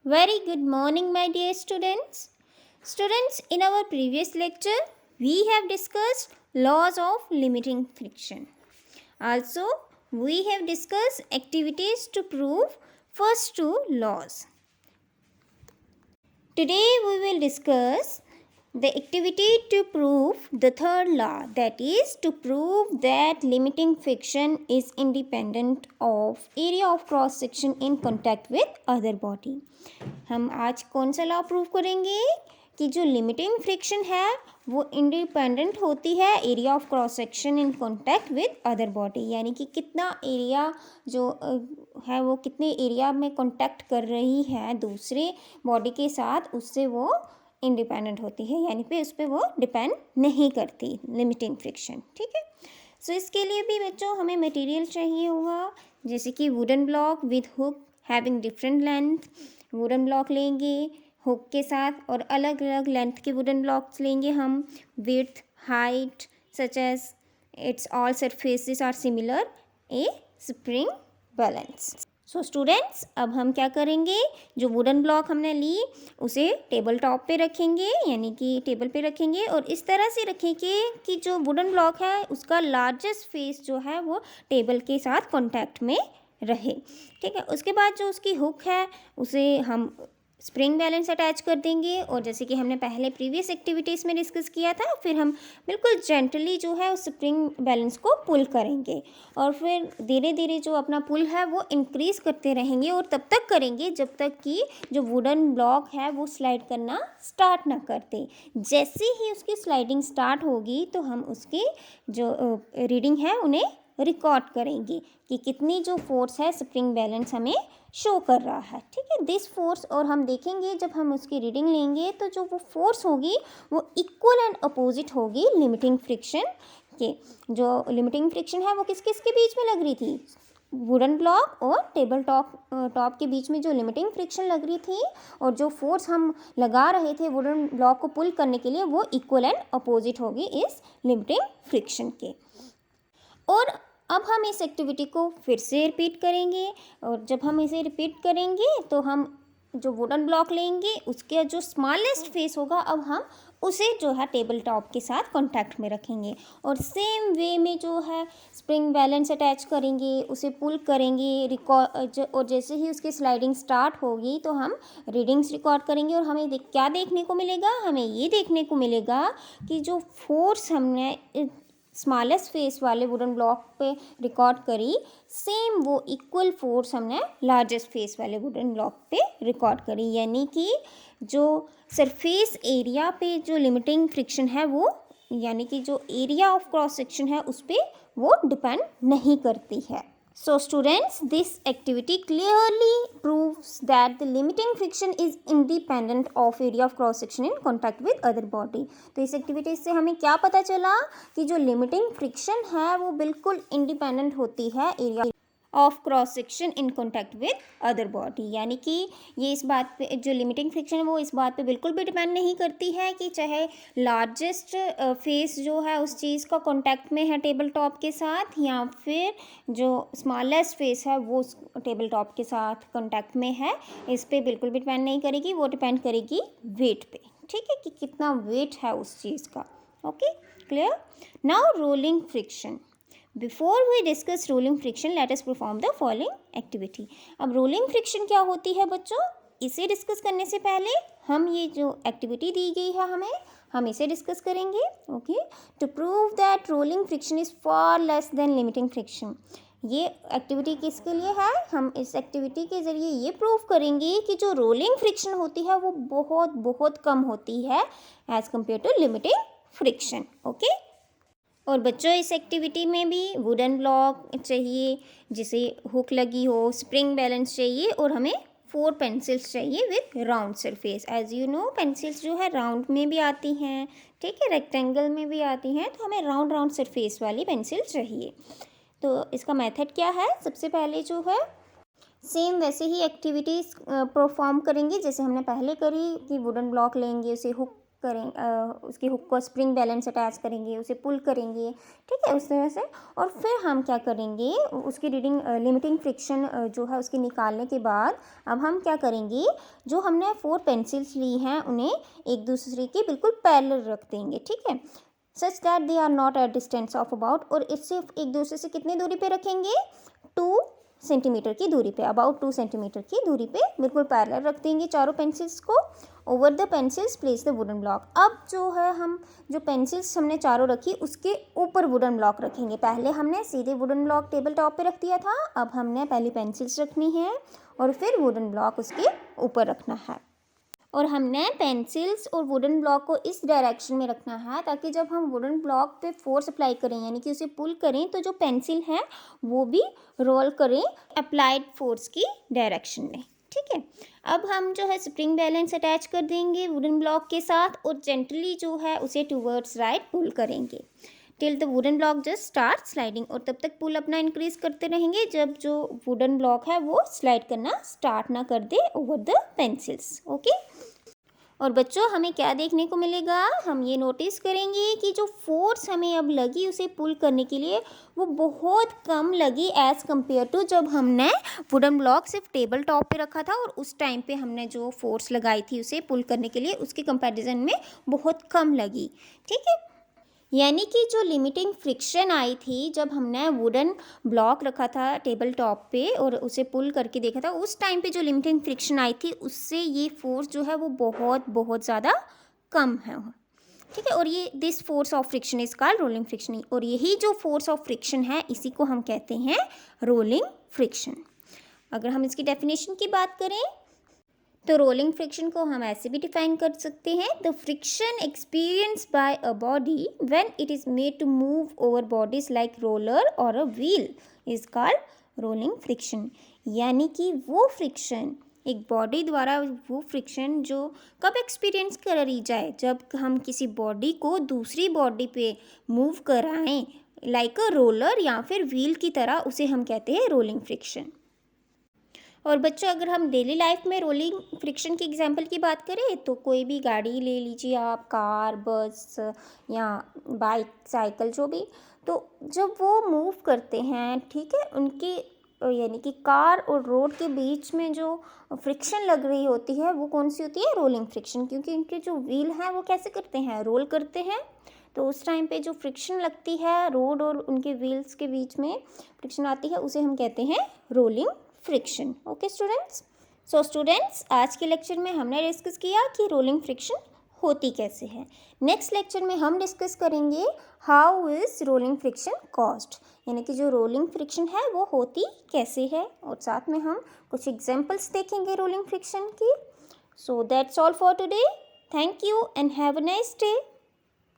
Very good morning, my dear students. Students, in our previous lecture, we have discussed laws of limiting friction. Also, we have discussed activities to prove first two laws. Today, we will discuss the activity to prove the third law, that is to prove that limiting friction is independent of area of cross section in contact with other body. हम आज कौन सा law prove करेंगे कि जो limiting friction है वो independent होती है area of cross section in contact with other body, यानी कि कितना एरिया जो है वो कितने एरिया में कांटेक्ट कर रही है दूसरे बॉडी के साथ, उससे वो इंडिपेंडेंट होती है, यानी पे उस पर वो डिपेंड नहीं करती लिमिटिंग फ्रिक्शन। ठीक है, सो इसके लिए भी बच्चों हमें मटेरियल चाहिए होगा, जैसे कि wooden block with hook having different length. Wooden block लेंगे हुक के साथ और अलग अलग लेंथ के वुडन ब्लॉक्स लेंगे हम, width height such as its all surfaces are similar, a spring balance. So students, अब हम क्या करेंगे, जो वुडन ब्लॉक हमने ली उसे टेबल टॉप पे रखेंगे, यानी कि टेबल पे रखेंगे और इस तरह से रखेंगे कि जो वुडन ब्लॉक है उसका लार्जेस्ट फेस जो है वो टेबल के साथ कॉन्टैक्ट में रहे। ठीक है, उसके बाद जो उसकी हुक है उसे हम स्प्रिंग बैलेंस अटैच कर देंगे और जैसे कि हमने पहले प्रीवियस एक्टिविटीज़ में डिस्कस किया था, फिर हम बिल्कुल जेंटली जो है उस स्प्रिंग बैलेंस को पुल करेंगे और फिर धीरे धीरे जो अपना पुल है वो इंक्रीज़ करते रहेंगे और तब तक करेंगे जब तक कि जो वुडन ब्लॉक है वो स्लाइड करना स्टार्ट ना कर दे। जैसे ही उसकी स्लाइडिंग स्टार्ट होगी तो हम उसकी जो रीडिंग है उन्हें रिकॉर्ड करेंगे कि कितनी जो फोर्स है स्प्रिंग बैलेंस हमें शो कर रहा है। ठीक है, दिस फोर्स, और हम देखेंगे जब हम उसकी रीडिंग लेंगे तो जो वो फोर्स होगी वो इक्वल एंड अपोजिट होगी लिमिटिंग फ्रिक्शन के। जो लिमिटिंग फ्रिक्शन है वो किस किस के बीच में लग रही थी, वुडन ब्लॉक और टेबल टॉप के बीच में जो लिमिटिंग फ्रिक्शन लग रही थी, और जो फोर्स हम लगा रहे थे वुडन ब्लॉक को पुल करने के लिए वो इक्वल एंड अपोजिट होगी इस लिमिटिंग फ्रिक्शन के। और अब हम इस एक्टिविटी को फिर से रिपीट करेंगे और जब हम इसे रिपीट करेंगे तो हम जो वुडन ब्लॉक लेंगे उसके जो स्मॉलेस्ट फेस होगा अब हम उसे जो है टेबल टॉप के साथ कांटेक्ट में रखेंगे और सेम वे में जो है स्प्रिंग बैलेंस अटैच करेंगे, उसे पुल करेंगे रिकॉर्ड, और जैसे ही उसकी स्लाइडिंग स्टार्ट होगी तो हम रीडिंग्स रिकॉर्ड करेंगे और हमें क्या देखने को मिलेगा, हमें ये देखने को मिलेगा कि जो फोर्स हमने स्मॉलेस्ट फेस वाले वुडन ब्लॉक पे रिकॉर्ड करी, सेम वो इक्वल फोर्स हमने लार्जेस्ट फेस वाले वुडन ब्लॉक पे रिकॉर्ड करी, यानी कि जो सरफेस एरिया पे जो लिमिटिंग फ्रिक्शन है वो, यानी कि जो एरिया ऑफ क्रॉस सेक्शन है उस पर वो डिपेंड नहीं करती है। So students, this activity clearly proves that the limiting friction is independent of area of cross section in contact with other body. तो इस एक्टिविटी से हमें क्या पता चला कि जो लिमिटिंग फ्रिक्शन है वो बिल्कुल इंडिपेंडेंट होती है area of cross section in contact with other body, यानी कि ये इस बात पे जो लिमिटिंग फ्रिक्शन है वो इस बात पे बिल्कुल भी डिपेंड नहीं करती है कि चाहे लार्जेस्ट फेस जो है उस चीज़ का कॉन्टैक्ट में है टेबल टॉप के साथ या फिर जो स्मॉलेस्ट फेस है वो टेबल टॉप के साथ कॉन्टैक्ट में है, इस पर बिल्कुल भी डिपेंड नहीं करेगी, वो डिपेंड करेगी वेट पे। ठीक है, कि कितना वेट है उस चीज़ का। Okay, clear. Now rolling friction. Before we discuss rolling friction let us perform the following activity. अब रोलिंग फ्रिक्शन क्या होती है बच्चों, इसे डिस्कस करने से पहले हम ये जो एक्टिविटी दी गई है हम इसे डिस्कस करेंगे। Okay, to prove that rolling friction is far less than limiting friction. ये एक्टिविटी किसके लिए है, हम इस एक्टिविटी के ज़रिए ये प्रूव करेंगे कि जो रोलिंग फ्रिक्शन होती है वो बहुत बहुत कम होती है as compared to limiting friction. Okay, और बच्चों इस एक्टिविटी में भी वुडन ब्लॉक चाहिए जिसे हुक लगी हो, स्प्रिंग बैलेंस चाहिए और हमें 4 पेंसिल्स चाहिए with round surface. As you know pencils जो है राउंड में भी आती हैं, ठीक है, रेक्टेंगल में भी आती हैं, तो हमें राउंड राउंड सरफेस वाली पेंसिल चाहिए। तो इसका मेथड क्या है, सबसे पहले जो है सेम वैसे ही एक्टिविटीज़ परफॉर्म करेंगे जैसे हमने पहले करी कि वुडन ब्लॉक लेंगे, उसे हुक उसकी हुक को स्प्रिंग बैलेंस अटैच करेंगे, उसे पुल करेंगे, ठीक है, उस तरह से। और फिर हम क्या करेंगे, उसकी रीडिंग लिमिटिंग फ्रिक्शन जो है उसके निकालने के बाद अब हम क्या करेंगे, जो हमने 4 पेंसिल्स ली हैं उन्हें एक दूसरे के बिल्कुल पैरेलल रख देंगे, ठीक है, such that they are not at distance of about, और इससे एक दूसरे से कितनी दूरी पे रखेंगे, 2 सेंटीमीटर की दूरी पे, अबाउट 2 सेंटीमीटर की दूरी पे बिल्कुल पैरेलल रख देंगे चारों पेंसिल्स को। Over the pencils place the wooden block. अब जो है हम जो पेंसिल्स हमने चारों रखी उसके ऊपर वुडन ब्लॉक रखेंगे। पहले हमने सीधे वुडन ब्लॉक टेबल टॉप पे रख दिया था, अब हमने पहले पेंसिल्स रखनी है और फिर वुडन ब्लॉक उसके ऊपर रखना है। और हमने पेंसिल्स और वुडन ब्लॉक को इस डायरेक्शन में रखना है ताकि जब हम वुडन ब्लॉक पे फोर्स अप्लाई करें यानी कि उसे पुल करें तो जो पेंसिल है वो भी रोल करें अप्लाइड फोर्स की डायरेक्शन में, ठीक है। अब हम जो है स्प्रिंग बैलेंस अटैच कर देंगे वुडन ब्लॉक के साथ और जेंटली जो है उसे टूवर्ड्स राइट पुल करेंगे till the wooden block just start sliding, और तब तक पुल अपना इंक्रीज करते रहेंगे जब जो वुडन ब्लॉक है वो स्लाइड करना स्टार्ट ना कर दे ओवर द पेंसिल्स, ओके। और बच्चों हमें क्या देखने को मिलेगा, हम ये नोटिस करेंगे कि जो फोर्स हमें अब लगी उसे पुल करने के लिए वो बहुत कम लगी एज़ कम्पेयर टू जब हमने वुडन ब्लॉक सिर्फ टेबल टॉप पे रखा था और उस टाइम पे हमने जो फोर्स लगाई थी उसे पुल करने के लिए उसके कंपैरिजन में बहुत कम लगी, ठीक है। यानी कि जो लिमिटिंग फ्रिक्शन आई थी जब हमने वुडन ब्लॉक रखा था टेबल टॉप पे और उसे पुल करके देखा था, उस टाइम पे जो लिमिटिंग फ्रिक्शन आई थी उससे ये फोर्स जो है वो बहुत बहुत ज़्यादा कम है, ठीक है। और ये this force of friction is called rolling friction, और यही जो फोर्स ऑफ फ्रिक्शन है इसी को हम कहते हैं रोलिंग फ्रिक्शन। अगर हम इसकी डेफिनेशन की बात करें तो रोलिंग फ्रिक्शन को हम ऐसे भी डिफाइन कर सकते हैं, the friction experience by a body when it is made to move over bodies like roller और a wheel is called rolling friction. यानी कि वो फ्रिक्शन एक बॉडी द्वारा वो फ्रिक्शन जो कब एक्सपीरियंस करी जाए, जब हम किसी बॉडी को दूसरी बॉडी पे मूव कराएं लाइक अ रोलर या फिर व्हील की तरह, उसे हम कहते हैं रोलिंग फ्रिक्शन। और बच्चों अगर हम डेली लाइफ में रोलिंग फ्रिक्शन की एग्जांपल की बात करें तो कोई भी गाड़ी ले लीजिए आप, कार, बस या बाइक, साइकिल, जो भी, तो जब वो मूव करते हैं, ठीक है, उनके यानी कि कार और रोड के बीच में जो फ्रिक्शन लग रही होती है वो कौन सी होती है, रोलिंग फ्रिक्शन, क्योंकि उनके जो व्हील हैं वो कैसे करते हैं, रोल करते हैं। तो उस टाइम पे जो फ्रिक्शन लगती है रोड और उनके व्हील्स के बीच में फ्रिक्शन आती है उसे हम कहते हैं rolling friction, okay students. So students आज के लेक्चर में हमने डिस्कस किया कि रोलिंग फ्रिक्शन होती कैसे है। नेक्स्ट लेक्चर में हम डिस्कस करेंगे how is rolling friction caused, यानी कि जो रोलिंग फ्रिक्शन है वो होती कैसे है, और साथ में हम कुछ एग्जांपल्स देखेंगे रोलिंग फ्रिक्शन की। So that's all for today, thank you and have a nice day.